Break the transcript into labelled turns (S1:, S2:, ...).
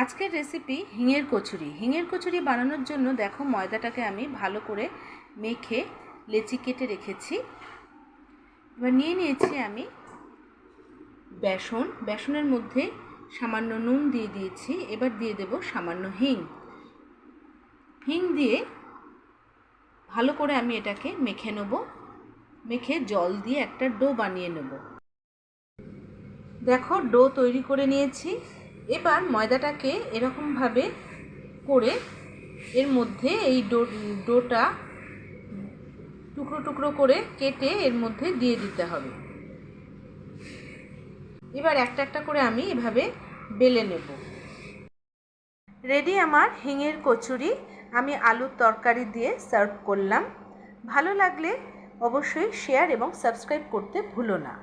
S1: আজকের রেসিপি হিঙের কচুরি। হিঙের কচুরি বানানোর জন্য দেখো ময়দাটাকে আমি ভালো করে মেখে লেচি কেটে রেখেছি। এবার নিয়ে নিয়েছি আমি বেসনের মধ্যে সামান্য নুন দিয়ে দিয়েছি। এবার দিয়ে দেব সামান্য হিং দিয়ে ভালো করে আমি এটাকে মেখে নেব। মেখে জল দিয়ে একটা ডো বানিয়ে নেব। দেখো ডো তৈরি করে নিয়েছি। এবার ময়দাটাকে এরকমভাবে করে এর মধ্যে এই ডোটা টুকরো টুকরো করে কেটে এর মধ্যে দিয়ে দিতে হবে। এবার একটা একটা করে আমি এভাবে বেলে নেব। রেডি আমার হিঙের কচুরি। আমি আলুর তরকারি দিয়ে সার্ভ করলাম। ভালো লাগলে অবশ্যই শেয়ার এবং সাবস্ক্রাইব করতে ভুলো না।